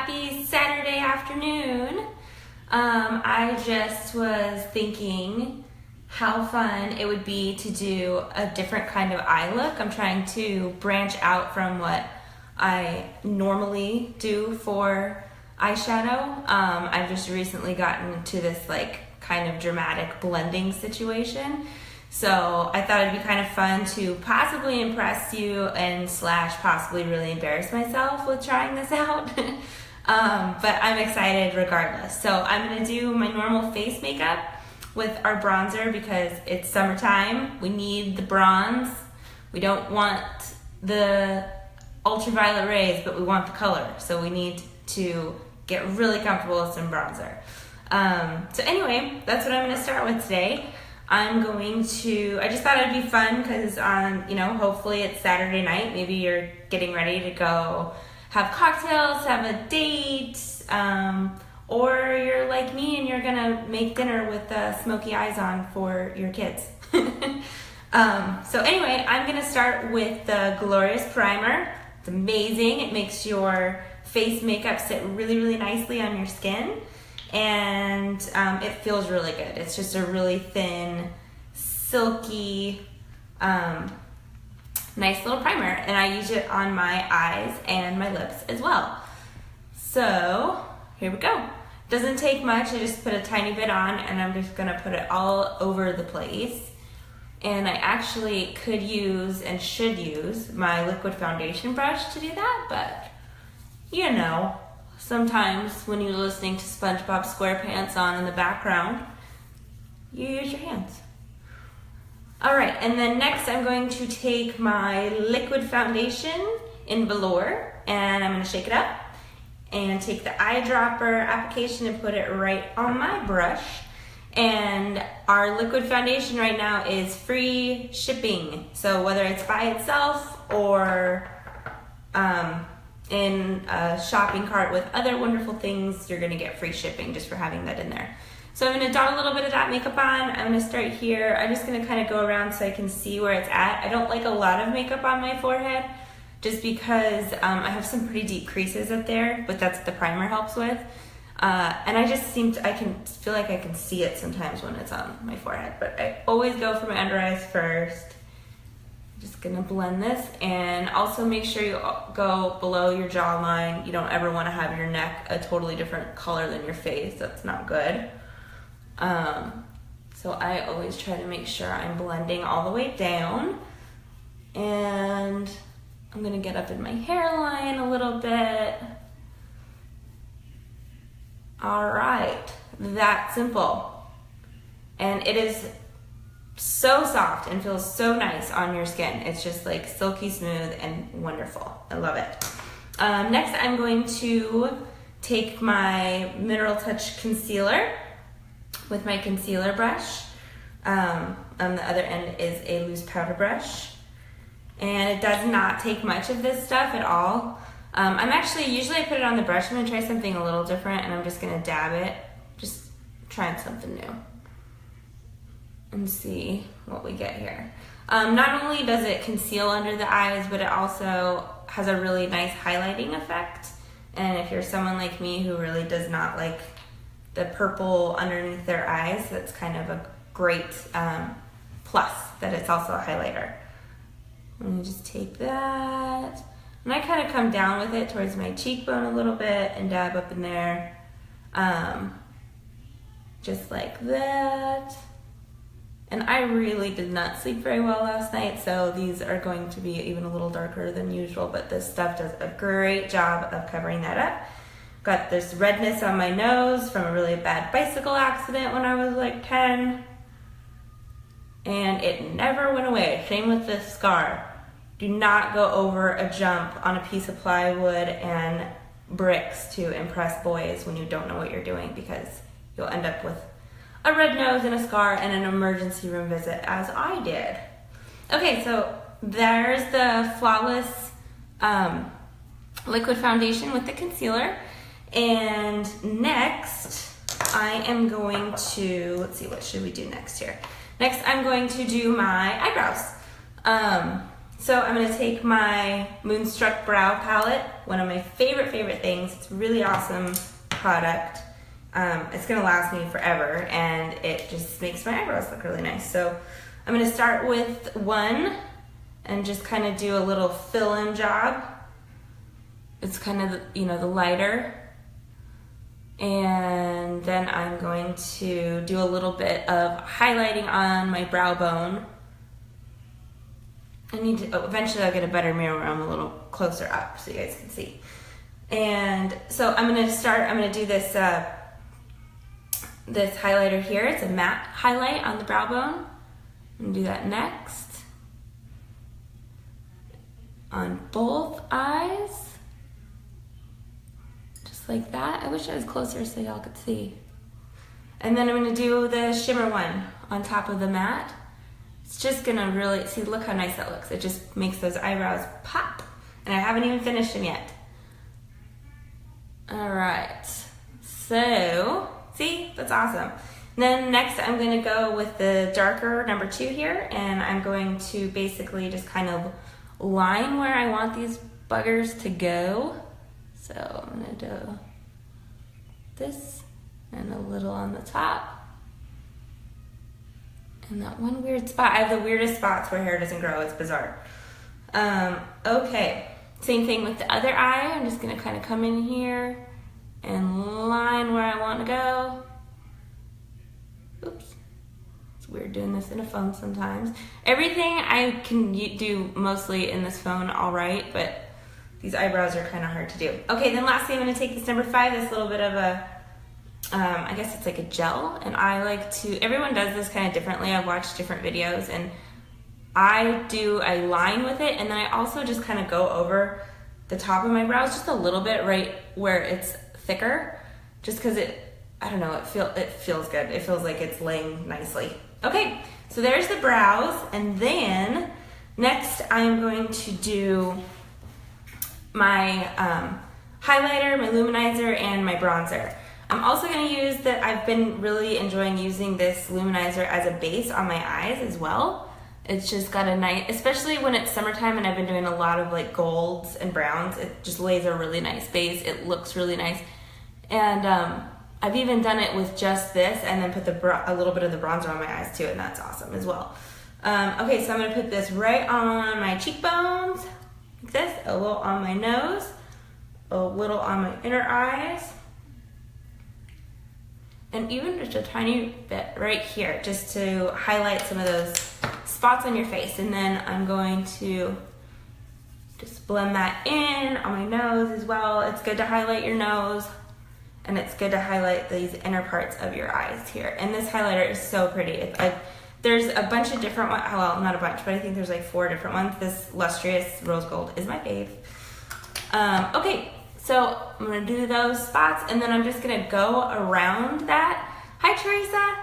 Happy Saturday afternoon. I just was thinking how fun it would be to do a different kind of eye look. I'm trying to branch out from what I normally do for eyeshadow. I've just recently gotten into this like kind of dramatic blending situation. So I thought it'd be kind of fun to possibly impress you and slash possibly really embarrass myself with trying this out. But I'm excited regardless. So I'm gonna do my normal face makeup with our bronzer because it's summertime. We need the bronze. We don't want the ultraviolet rays, but we want the color. So we need to get really comfortable with some bronzer. So anyway, that's what I'm gonna start with today. I just thought it'd be fun because hopefully it's Saturday night. Maybe you're getting ready to go have cocktails, have a date, or you're like me and you're gonna make dinner with Smokey Eyes on for your kids. So anyway, I'm gonna start with the Glorious Primer. It's amazing. It makes your face makeup sit really, really nicely on your skin. And it feels really good. It's just a really thin, silky, nice little primer. And I use it on my eyes and my lips as well. So here we go. Doesn't take much. I just put a tiny bit on and I'm just gonna put it all over the place. And I actually could use and should use my liquid foundation brush to do that, but you know, sometimes when you're listening to SpongeBob SquarePants on in the background, you use your hands. All right, and then next I'm going to take my liquid foundation in Velour and I'm gonna shake it up and take the eyedropper application and put it right on my brush. And our liquid foundation right now is free shipping. So whether it's by itself or in a shopping cart with other wonderful things, you're gonna get free shipping just for having that in there. So I'm gonna dot a little bit of that makeup on. I'm gonna start here. I'm just gonna kind of go around so I can see where it's at. I don't like a lot of makeup on my forehead just because I have some pretty deep creases up there, but that's what the primer helps with. And I just I can feel like I can see it sometimes when it's on my forehead, but I always go for my under eyes first. Just gonna blend this and also make sure you go below your jawline. You don't ever wanna have your neck a totally different color than your face. That's not good. So I always try to make sure I'm blending all the way down. And I'm gonna get up in my hairline a little bit. All right, that simple. And it is so soft and feels so nice on your skin. It's just like silky smooth and wonderful. I love it. Next, I'm going to take my Mineral Touch concealer with my concealer brush. On the other end is a loose powder brush. And it does not take much of this stuff at all. Usually I put it on the brush. I'm gonna try something a little different and I'm just gonna dab it. Just trying something new. And see what we get here. Not only does it conceal under the eyes, but it also has a really nice highlighting effect. And if you're someone like me who really does not like the purple underneath their eyes, that's kind of a great plus that it's also a highlighter. Let me just take that. And I kind of come down with it towards my cheekbone a little bit and dab up in there. Just like that. And I really did not sleep very well last night, so these are going to be even a little darker than usual, but this stuff does a great job of covering that up. Got this redness on my nose from a really bad bicycle accident when I was like 10. And it never went away. Same with this scar. Do not go over a jump on a piece of plywood and bricks to impress boys when you don't know what you're doing, because you'll end up with a red nose and a scar and an emergency room visit, as I did. Okay, so there's the Flawless liquid foundation with the concealer. And next, I am going to, let's see, what should we do next here? Next, I'm going to do my eyebrows. So I'm gonna take my Moonstruck Brow palette one of my favorite things. It's a really awesome product. It's gonna last me forever, and it just makes my eyebrows look really nice. So I'm gonna start with one and just kind of do a little fill-in job. It's kind of, you know, the lighter. And then I'm going to do a little bit of highlighting on my brow bone. I need to, eventually I'll get a better mirror where I'm a little closer up so you guys can see. And so I'm gonna do this, this highlighter here. It's a matte highlight on the brow bone. I'm gonna do that next. On both eyes. Just like that. I wish I was closer so y'all could see. And then I'm gonna do the shimmer one on top of the matte. It's just gonna really, see, look how nice that looks. It just makes those eyebrows pop. And I haven't even finished them yet. All right, so, see, that's awesome. And then next I'm gonna go with the darker number 2 here, and I'm going to basically just kind of line where I want these buggers to go. So I'm gonna do this and a little on the top. And that one weird spot, I have the weirdest spots where hair doesn't grow, it's bizarre. Okay, same thing with the other eye. I'm just gonna kind of come in here and line where I want to go. Oops, it's weird doing this in a phone sometimes. Everything I can do mostly in this phone all right, but these eyebrows are kind of hard to do. Okay, then lastly I'm gonna take this number 5, this little bit of a, I guess it's like a gel, and I like to, everyone does this kind of differently. I've watched different videos, and I do a line with it, and then I also just kind of go over the top of my brows just a little bit right where it's thicker, just because I don't know, it feels good. It feels like it's laying nicely. Okay, so there's the brows, and then next I'm going to do my highlighter, my luminizer, and my bronzer. I'm also going to use I've been really enjoying using this luminizer as a base on my eyes as well. It's just got a nice, especially when it's summertime and I've been doing a lot of like golds and browns, it just lays a really nice base. It looks really nice. And I've even done it with just this and then put a little bit of the bronzer on my eyes too, and that's awesome as well. Okay, so I'm going to put this right on my cheekbones, like this, a little on my nose, a little on my inner eyes, and even just a tiny bit right here, just to highlight some of those spots on your face. And then I'm going to just blend that in on my nose as well. It's good to highlight your nose, and it's good to highlight these inner parts of your eyes here. And this highlighter is so pretty. There's a bunch of different ones, well, not a bunch, but I think there's like 4 different ones. This lustrous rose gold is my fave. Okay. So I'm gonna do those spots, and then I'm just gonna go around that. Hi, Teresa.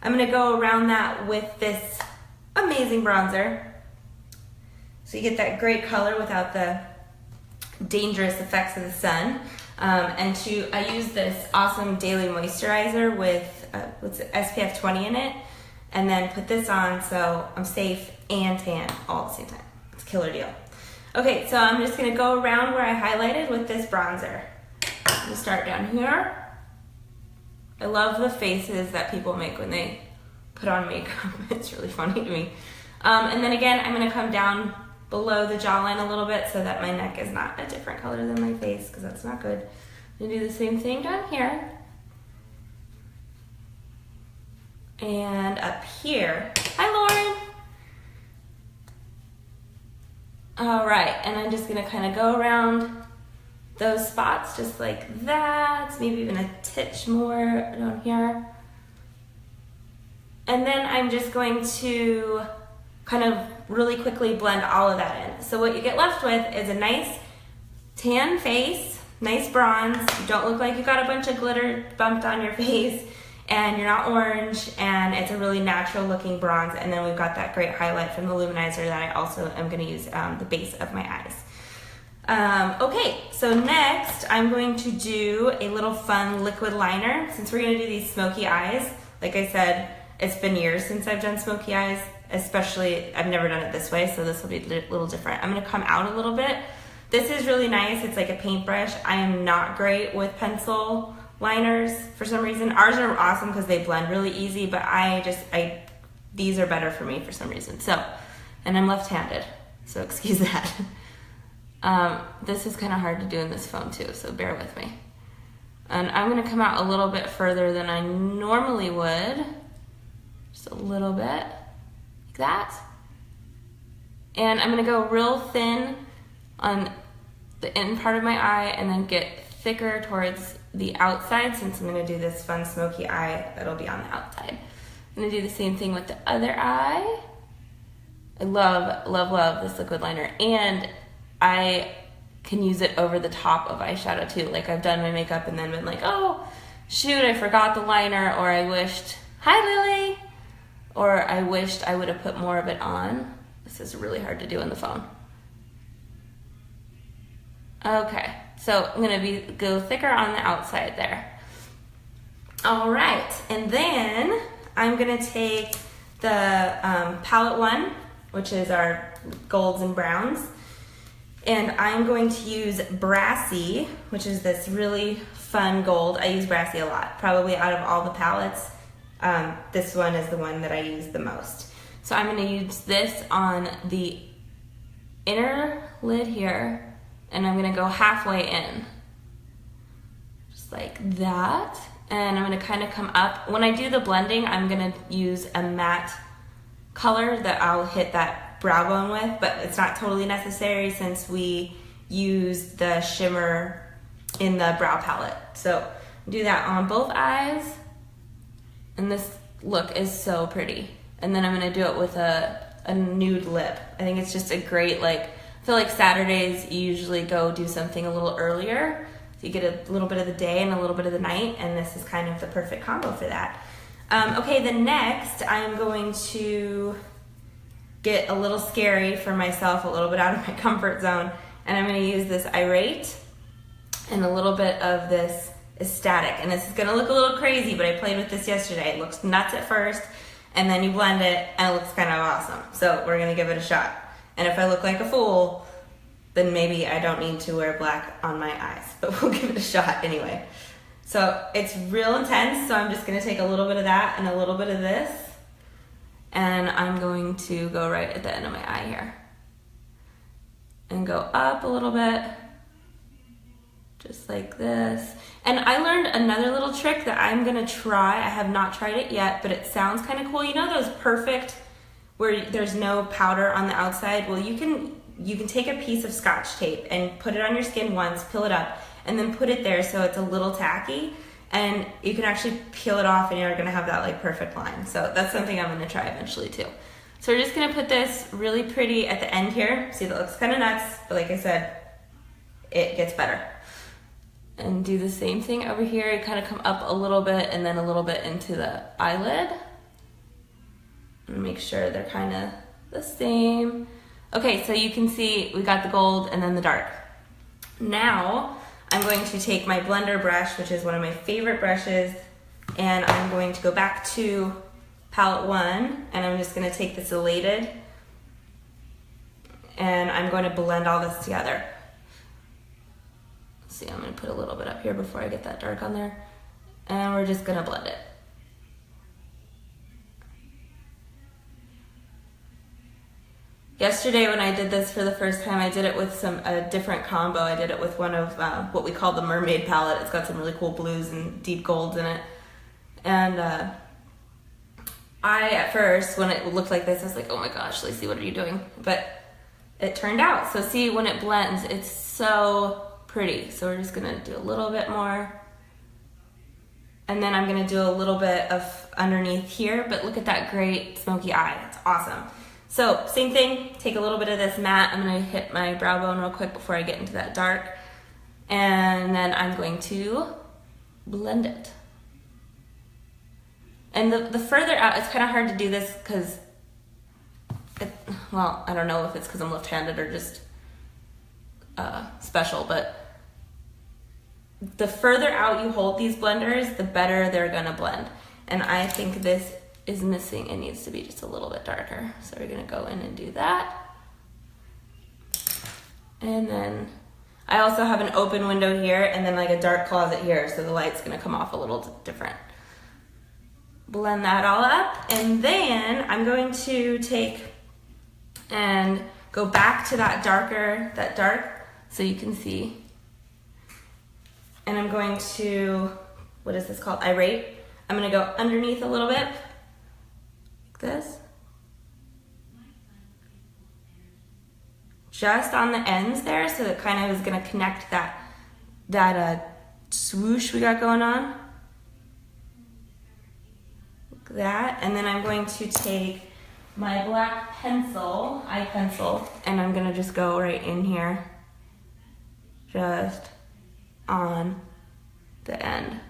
I'm gonna go around that with this amazing bronzer. So you get that great color without the dangerous effects of the sun. I use this awesome daily moisturizer with SPF 20 in it, and then put this on so I'm safe and tan all at the same time. It's a killer deal. Okay, so I'm just gonna go around where I highlighted with this bronzer. I'm gonna start down here. I love the faces that people make when they put on makeup. It's really funny to me. And then again, I'm gonna come down below the jawline a little bit so that my neck is not a different color than my face, because that's not good. I'm gonna do the same thing down here. And up here. Hi, Lauren. All right, and I'm just gonna kind of go around those spots just like that, maybe even a titch more down here. And then I'm just going to kind of really quickly blend all of that in. So what you get left with is a nice tan face, nice bronze. You don't look like you got a bunch of glitter bumped on your face, and you're not orange, and it's a really natural looking bronze. And then we've got that great highlight from the luminizer that I also am gonna use the base of my eyes. Okay, so next I'm going to do a little fun liquid liner. Since we're gonna do these smoky eyes, like I said, it's been years since I've done smoky eyes, especially I've never done it this way, so this will be a little different. I'm gonna come out a little bit This is really nice. It's like a paintbrush. I am not great with pencil liners for some reason. Ours are awesome because they blend really easy, but these are better for me for some reason. So, and I'm left-handed, so excuse that. This is kind of hard to do in this phone too, so bear with me. And I'm gonna come out a little bit further than I normally would. Just a little bit, like that. And I'm gonna go real thin on the in part of my eye and then get thicker towards the outside since I'm gonna do this fun smoky eye that'll be on the outside. I'm gonna do the same thing with the other eye. I love, love, love this liquid liner, and I can use it over the top of eyeshadow too. Like I've done my makeup and then been like, oh shoot, I forgot the liner, or I wished, hi Lily, or I wished I would have put more of it on. This is really hard to do on the phone. Okay, so I'm gonna go thicker on the outside there. All right, and then I'm gonna take the palette one, which is our golds and browns, and I'm going to use Brassy, which is this really fun gold. I use Brassy a lot. Probably out of all the palettes, this one is the one that I use the most. So I'm gonna use this on the inner lid here, and I'm gonna go halfway in. Just like that. And I'm gonna kind of come up. When I do the blending, I'm gonna use a matte color that I'll hit that brow bone with, but it's not totally necessary since we use the shimmer in the brow palette. So do that on both eyes, and this look is so pretty. And then I'm gonna do it with a nude lip. I think it's just a great, like, I feel like Saturdays you usually go do something a little earlier. So you get a little bit of the day and a little bit of the night, and this is kind of the perfect combo for that. Okay, then next I'm going to get a little scary for myself, a little bit out of my comfort zone, and I'm gonna use this Irate and a little bit of this Ecstatic. And this is gonna look a little crazy, but I played with this yesterday. It looks nuts at first, and then you blend it, and it looks kind of awesome. So we're gonna give it a shot. And if I look like a fool, then maybe I don't need to wear black on my eyes, but we'll give it a shot anyway. So it's real intense, so I'm just gonna take a little bit of that and a little bit of this, and I'm going to go right at the end of my eye here. And go up a little bit, just like this. And I learned another little trick that I'm gonna try. I have not tried it yet, but it sounds kind of cool. You know those perfect, where there's no powder on the outside? Well, you can take a piece of Scotch tape and put it on your skin once, peel it up, and then put it there so it's a little tacky, and you can actually peel it off and you're gonna have that like perfect line. So that's something I'm gonna try eventually too. So we're just gonna put this really pretty at the end here. See, that looks kind of nuts, but like I said, it gets better. And do the same thing over here. You kind of come up a little bit and then a little bit into the eyelid. And make sure they're kind of the same. Okay, so you can see we got the gold and then the dark. Now, I'm going to take my blender brush, which is one of my favorite brushes, and I'm going to go back to palette one, and I'm just gonna take this Elated, and I'm going to blend all this together. See, I'm gonna put a little bit up here before I get that dark on there, and we're just gonna blend it. Yesterday when I did this for the first time, I did it with a different combo. I did it with one of what we call the Mermaid palette. It's got some really cool blues and deep golds in it. And I, at first, when it looked like this, I was like, oh my gosh, Lacey, what are you doing? But it turned out. So see, when it blends, it's so pretty. So we're just gonna do a little bit more. And then I'm gonna do a little bit of underneath here, but look at that great smoky eye. It's awesome. So same thing, take a little bit of this matte. I'm gonna hit my brow bone real quick before I get into that dark. And then I'm going to blend it. And the further out, it's kind of hard to do this because, well, I don't know if it's because I'm left-handed or just special, but the further out you hold these blenders, the better they're gonna blend. And I think this is missing. It needs to be just a little bit darker. So we're gonna go in and do that. And then I also have an open window here and then like a dark closet here, so the light's gonna come off a little different. Blend that all up, and then I'm going to take and go back to that dark, so you can see. And I'm going to, what is this called? Irate. I'm gonna go underneath a little bit, like this. Just on the ends there, so it kind of is gonna connect that swoosh we got going on. Like that, and then I'm going to take my black pencil, eye pencil, and I'm gonna just go right in here, just on the end.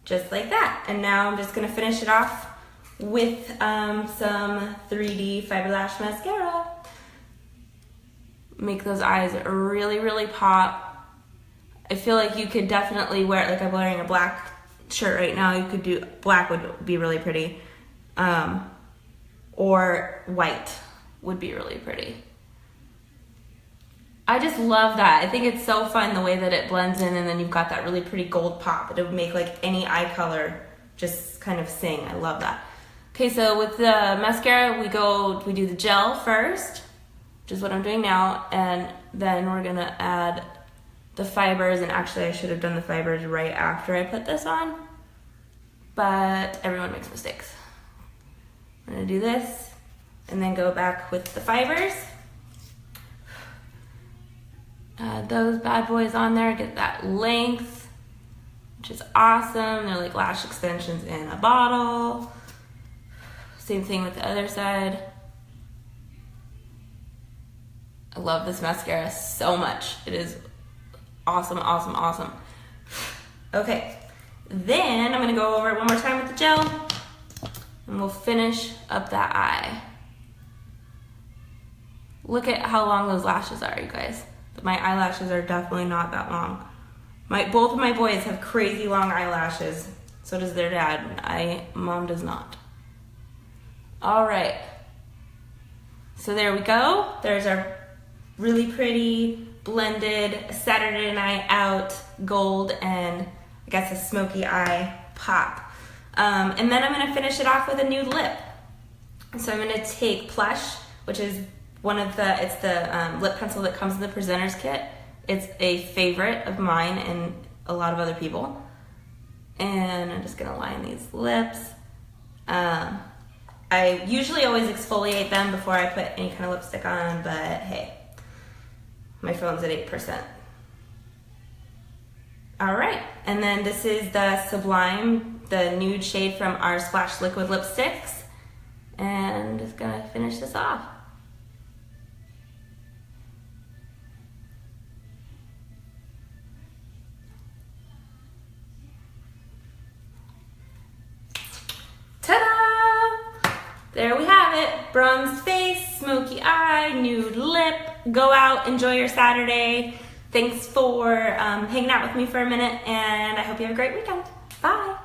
Just like that. And now I'm just gonna finish it off with some 3D Fiber Lash mascara. Make those eyes really, really pop. I feel like you could definitely wear it, like I'm wearing a black shirt right now, you could do, black would be really pretty. Or white would be really pretty. I just love that. I think it's so fun the way that it blends in, and then you've got that really pretty gold pop. It would make like any eye color just kind of sing. I love that. Okay, so with the mascara, we do the gel first, which is what I'm doing now, and then we're gonna add the fibers, and actually I should have done the fibers right after I put this on, but everyone makes mistakes. I'm gonna do this, and then go back with the fibers. Add those bad boys on there, get that length, which is awesome. They're like lash extensions in a bottle. Same thing with the other side. I love this mascara so much. It is awesome, awesome, awesome. Okay, then I'm gonna go over it one more time with the gel, and we'll finish up that eye. Look at how long those lashes are, you guys. My eyelashes are definitely not that long. Both of my boys have crazy long eyelashes. So does their dad. Mom does not. All right. So there we go. There's our really pretty blended Saturday Night Out gold and I guess a smoky eye pop. And then I'm gonna finish it off with a nude lip. So I'm gonna take Plush, which is it's the lip pencil that comes in the presenter's kit. It's a favorite of mine and a lot of other people. And I'm just gonna line these lips. I usually always exfoliate them before I put any kind of lipstick on, but hey, my phone's at 8%. All right, and then this is the Sublime, the nude shade from our Splash Liquid Lipsticks. And just gonna finish this off. Ta-da! There we have it. Bronzed face, smoky eye, nude lip. Go out, enjoy your Saturday. Thanks for hanging out with me for a minute, and I hope you have a great weekend. Bye.